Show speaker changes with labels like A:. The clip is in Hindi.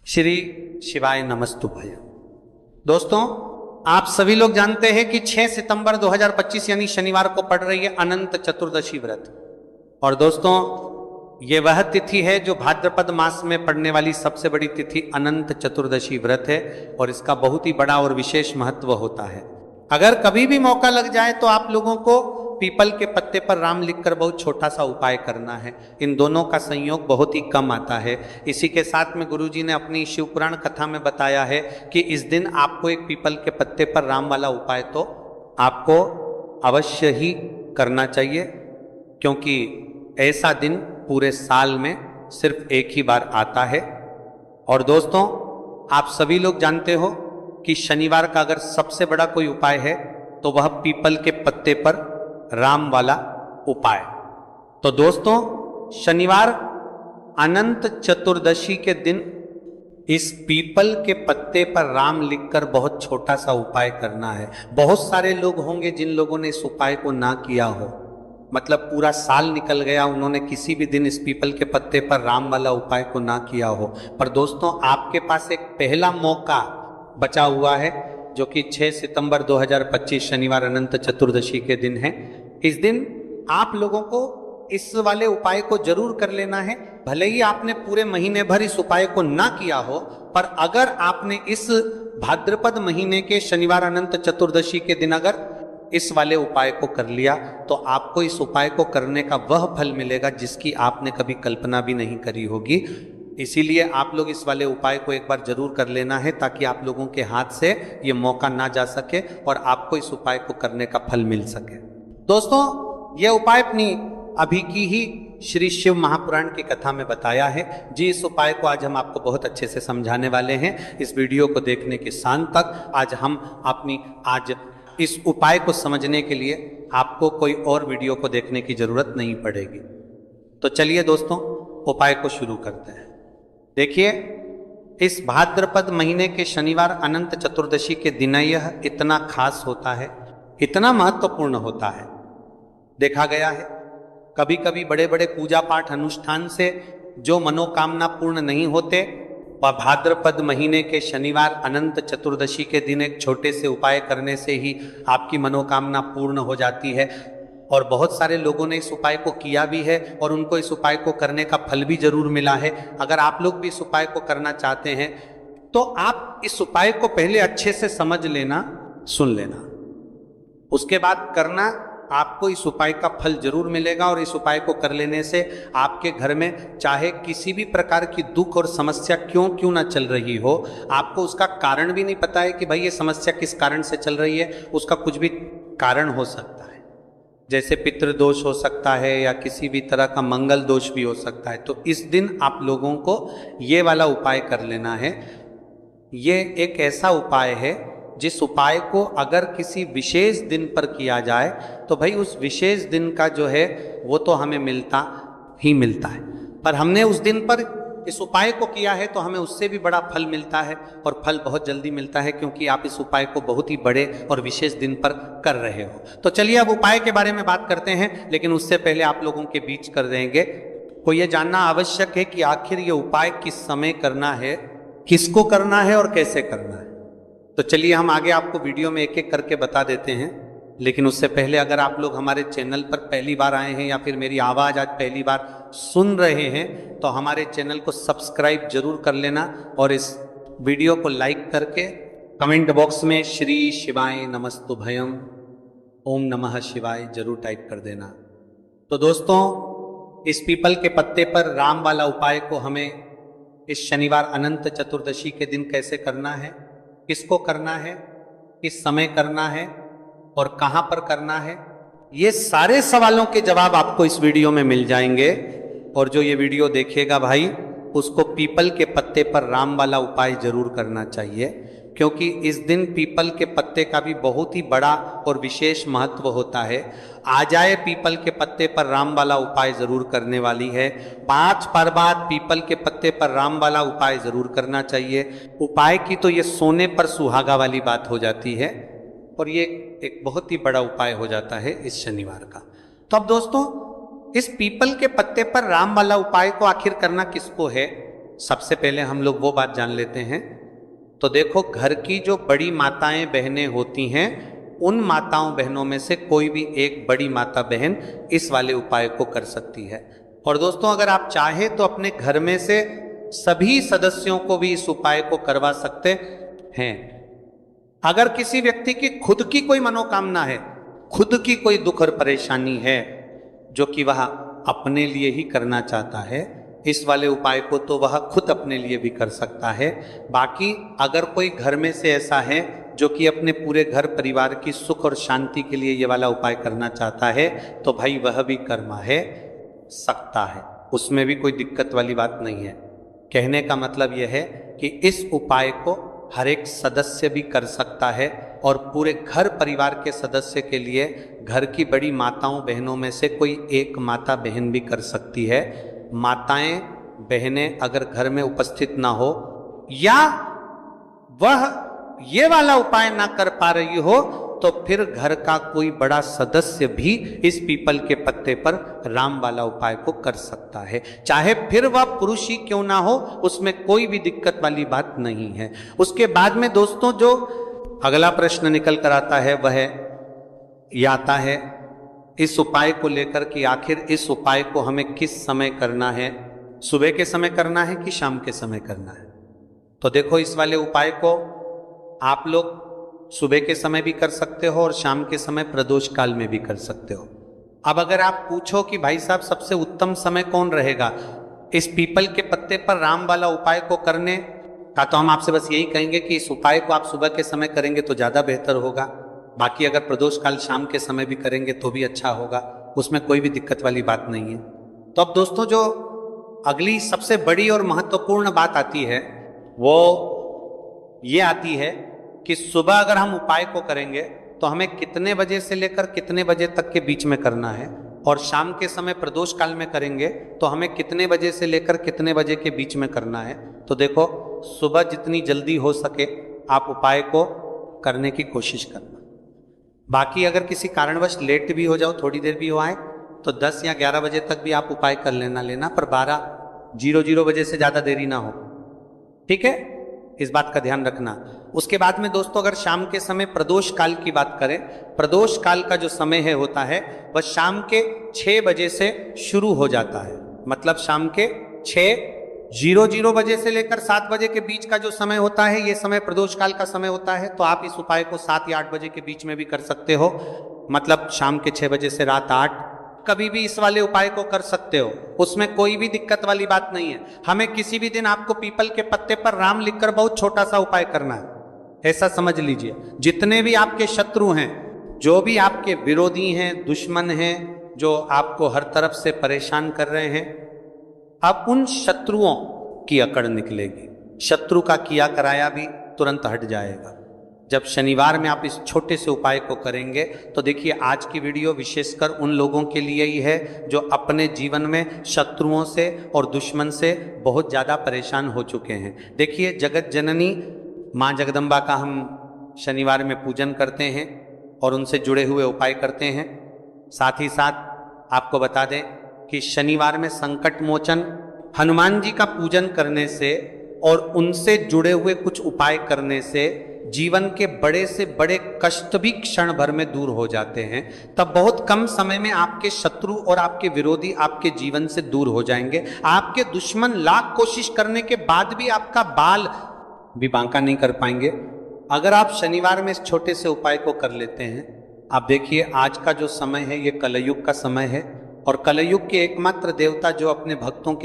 A: श्री शिवाय नमस्तुभ्यं। दोस्तों, आप सभी लोग जानते हैं कि 6 सितंबर 2025 यानी शनिवार को पड़ रही है अनंत चतुर्दशी व्रत। और दोस्तों, ये वह तिथि है जो भाद्रपद मास में पड़ने वाली सबसे बड़ी तिथि अनंत चतुर्दशी व्रत है और इसका बहुत ही बड़ा और विशेष महत्व होता है। अगर कभी भी मौका लग जाए तो आप लोगों को पीपल के पत्ते पर राम लिखकर बहुत छोटा सा उपाय करना है। इन दोनों का संयोग बहुत ही कम आता है। इसी के साथ में गुरुजी ने अपनी शिवपुराण कथा में बताया है कि इस दिन आपको एक पीपल के पत्ते पर राम वाला उपाय तो आपको अवश्य ही करना चाहिए, क्योंकि ऐसा दिन पूरे साल में सिर्फ एक ही बार आता है। और दोस्तों, आप सभी लोग जानते हो कि शनिवार का अगर सबसे बड़ा कोई उपाय है तो वह पीपल के पत्ते पर राम वाला उपाय। तो दोस्तों, शनिवार अनंत चतुर्दशी के दिन इस पीपल के पत्ते पर राम लिखकर बहुत छोटा सा उपाय करना है। बहुत सारे लोग होंगे जिन लोगों ने इस उपाय को ना किया हो, मतलब पूरा साल निकल गया, उन्होंने किसी भी दिन इस पीपल के पत्ते पर राम वाला उपाय को ना किया हो। पर दोस्तों, आपके पास एक पहला मौका बचा हुआ है, जो कि 6 सितंबर 2025 शनिवार अनंत चतुर्दशी के दिन है। इस दिन आप लोगों को इस वाले उपाय को जरूर कर लेना है। भले ही आपने पूरे महीने भर इस उपाय को ना किया हो, पर अगर आपने इस भाद्रपद महीने के शनिवार अनंत चतुर्दशी के दिन अगर इस वाले उपाय को कर लिया तो आपको इस उपाय को करने का वह फल मिलेगा जिसकी आपने कभी कल्पना भी नहीं करी होगी। इसीलिए आप लोग इस वाले उपाय को एक बार जरूर कर लेना है, ताकि आप लोगों के हाथ से ये मौका ना जा सके और आपको इस उपाय को करने का फल मिल सके। दोस्तों, यह उपाय अपनी अभी की ही श्री शिव महापुराण की कथा में बताया है जी। इस उपाय को आज हम आपको बहुत अच्छे से समझाने वाले हैं। इस वीडियो को देखने के शाम तक आज इस उपाय को समझने के लिए आपको कोई और वीडियो को देखने की जरूरत नहीं पड़ेगी। तो चलिए दोस्तों, उपाय को शुरू करते हैं। देखिए, इस भाद्रपद महीने के शनिवार अनंत चतुर्दशी के दिन यह इतना खास होता है, इतना महत्वपूर्ण होता है। देखा गया है कभी कभी बड़े बड़े पूजा पाठ अनुष्ठान से जो मनोकामना पूर्ण नहीं होते, वह भाद्रपद महीने के शनिवार अनंत चतुर्दशी के दिन एक छोटे से उपाय करने से ही आपकी मनोकामना पूर्ण हो जाती है। और बहुत सारे लोगों ने इस उपाय को किया भी है और उनको इस उपाय को करने का फल भी जरूर मिला है। अगर आप लोग भी इस उपाय को करना चाहते हैं तो आप इस उपाय को पहले अच्छे से समझ लेना, सुन लेना, उसके बाद करना। आपको इस उपाय का फल जरूर मिलेगा और इस उपाय को कर लेने से आपके घर में चाहे किसी भी प्रकार की दुख और समस्या क्यों ना चल रही हो, आपको उसका कारण भी नहीं पता है कि भाई ये समस्या किस कारण से चल रही है, उसका कुछ भी कारण हो सकता है। जैसे पितृदोष हो सकता है या किसी भी तरह का मंगल दोष भी हो सकता है। तो इस दिन आप लोगों को ये वाला उपाय कर लेना है। ये एक ऐसा उपाय है जिस उपाय को अगर किसी विशेष दिन पर किया जाए तो भाई उस विशेष दिन का जो है वो तो हमें मिलता ही मिलता है। पर हमने उस दिन पर इस उपाय को किया है तो हमें उससे भी बड़ा फल मिलता है, और फल बहुत जल्दी मिलता है, क्योंकि आप इस उपाय को बहुत ही बड़े और विशेष दिन पर कर रहे हो। तो चलिए अब उपाय के बारे में बात करते हैं, लेकिन उससे पहले आप लोगों के बीच कर देंगे को ये जानना आवश्यक है कि आखिर ये उपाय किस समय करना है, किसको करना है और कैसे करना है। तो चलिए हम आगे आपको वीडियो में एक एक करके बता देते हैं। लेकिन उससे पहले अगर आप लोग हमारे चैनल पर पहली बार आए हैं या फिर मेरी आवाज़ आज पहली बार सुन रहे हैं तो हमारे चैनल को सब्सक्राइब जरूर कर लेना और इस वीडियो को लाइक करके कमेंट बॉक्स में श्री शिवाय नमस्तुभ्यं ओम नमः शिवाय जरूर टाइप कर देना। तो दोस्तों, इस पीपल के पत्ते पर राम वाला उपाय को हमें इस शनिवार अनंत चतुर्दशी के दिन कैसे करना है, किसको करना है, किस समय करना है और कहां पर करना है, ये सारे सवालों के जवाब आपको इस वीडियो में मिल जाएंगे। और जो ये वीडियो देखेगा भाई, उसको पीपल के पत्ते पर राम वाला उपाय जरूर करना चाहिए, क्योंकि इस दिन पीपल के पत्ते का भी बहुत ही बड़ा और विशेष महत्व होता है। आ जाए पीपल के पत्ते पर राम वाला उपाय जरूर करने वाली है। 5 बार बाद पीपल के पत्ते पर राम वाला उपाय जरूर करना चाहिए। उपाय की तो ये सोने पर सुहागा वाली बात हो जाती है और ये एक बहुत ही बड़ा उपाय हो जाता है इस शनिवार का। तो अब दोस्तों, इस पीपल के पत्ते पर राम वाला उपाय को आखिर करना किसको है, सबसे पहले हम लोग वो बात जान लेते हैं। तो देखो, घर की जो बड़ी माताएं बहनें होती हैं, उन माताओं बहनों में से कोई भी एक बड़ी माता बहन इस वाले उपाय को कर सकती है। और दोस्तों, अगर आप चाहे तो अपने घर में से सभी सदस्यों को भी इस उपाय को करवा सकते हैं। अगर किसी व्यक्ति की खुद की कोई मनोकामना है, खुद की कोई दुख और परेशानी है जो कि वह अपने लिए ही करना चाहता है, इस वाले उपाय को तो वह खुद अपने लिए भी कर सकता है। बाकी अगर कोई घर में से ऐसा है जो कि अपने पूरे घर परिवार की सुख और शांति के लिए ये वाला उपाय करना चाहता है, तो भाई वह भी कर्मा है सकता है, उसमें भी कोई दिक्कत वाली बात नहीं है। कहने का मतलब यह है कि इस उपाय को हर एक सदस्य भी कर सकता है और पूरे घर परिवार के सदस्य के लिए घर की बड़ी माताओं बहनों में से कोई एक माता बहन भी कर सकती है। माताएं बहनें अगर घर में उपस्थित ना हो या वह ये वाला उपाय ना कर पा रही हो, तो फिर घर का कोई बड़ा सदस्य भी इस पीपल के पत्ते पर राम वाला उपाय को कर सकता है, चाहे फिर वह पुरुष ही क्यों ना हो, उसमें कोई भी दिक्कत वाली बात नहीं है। उसके बाद में दोस्तों जो अगला प्रश्न निकल कर आता है वह यह आता है इस उपाय को लेकर कि आखिर इस उपाय को हमें किस समय करना है, सुबह के समय करना है कि शाम के समय करना है। तो देखो, इस वाले उपाय को आप लोग सुबह के समय भी कर सकते हो और शाम के समय प्रदोष काल में भी कर सकते हो। अब अगर आप पूछो कि भाई साहब सबसे उत्तम समय कौन रहेगा इस पीपल के पत्ते पर राम वाला उपाय को करने का, तो हम आपसे बस यही कहेंगे कि इस उपाय को आप सुबह के समय करेंगे तो ज़्यादा बेहतर होगा। बाकी अगर प्रदोष काल शाम के समय भी करेंगे तो भी अच्छा होगा, उसमें कोई भी दिक्कत वाली बात नहीं है। तो अब दोस्तों, जो अगली सबसे बड़ी और महत्वपूर्ण बात आती है वो ये आती है कि सुबह अगर हम उपाय को करेंगे तो हमें कितने बजे से लेकर कितने बजे तक के बीच में करना है, और शाम के समय प्रदोष काल में करेंगे तो हमें कितने बजे से लेकर कितने बजे के बीच में करना है। तो देखो, सुबह जितनी जल्दी हो सके आप उपाय को करने की कोशिश करना। बाकी अगर किसी कारणवश लेट भी हो जाओ, थोड़ी देर भी हो आए, तो 10 या 11 बजे तक भी आप उपाय कर लेना, पर 12:00 बजे से ज़्यादा देरी ना हो, ठीक है, इस बात का ध्यान रखना। उसके बाद में दोस्तों, अगर शाम के समय प्रदोष काल की बात करें, प्रदोष काल का जो समय है होता है वह शाम के 6 बजे से शुरू हो जाता है। मतलब शाम के 6:00 बजे से लेकर 7 बजे के बीच का जो समय होता है, ये समय प्रदोष काल का समय होता है। तो आप इस उपाय को 7 या 8 बजे के बीच में भी कर सकते हो, मतलब शाम के 6 बजे से रात 8, कभी भी इस वाले उपाय को कर सकते हो, उसमें कोई भी दिक्कत वाली बात नहीं है। हमें किसी भी दिन आपको पीपल के पत्ते पर राम लिखकर बहुत छोटा सा उपाय करना है, ऐसा समझ लीजिए। जितने भी आपके शत्रु हैं, जो भी आपके विरोधी हैं, दुश्मन हैं, जो आपको हर तरफ से परेशान कर रहे हैं, अब उन शत्रुओं की अकड़ निकलेगी, शत्रु का किया कराया भी तुरंत हट जाएगा जब शनिवार में आप इस छोटे से उपाय को करेंगे। तो देखिए, आज की वीडियो विशेषकर उन लोगों के लिए ही है जो अपने जीवन में शत्रुओं से और दुश्मन से बहुत ज़्यादा परेशान हो चुके हैं। देखिए, जगत जननी माँ जगदम्बा का हम शनिवार में पूजन करते हैं और उनसे जुड़े हुए उपाय करते हैं। साथ ही साथ आपको बता दें कि शनिवार में संकट मोचन हनुमान जी का पूजन करने से और उनसे जुड़े हुए कुछ उपाय करने से जीवन के बड़े से बड़े कष्ट भी क्षण भर में दूर हो जाते हैं। तब बहुत कम समय में आपके शत्रु और आपके विरोधी आपके जीवन से दूर हो जाएंगे। आपके दुश्मन लाख कोशिश करने के बाद भी आपका बाल भी बांका नहीं कर पाएंगे, अगर आप शनिवार में इस छोटे से उपाय को कर लेते हैं। आप देखिए, आज का जो समय है ये कलयुग का समय है, और कलयुग के एकमात्र देवता जो अपने भक्तों के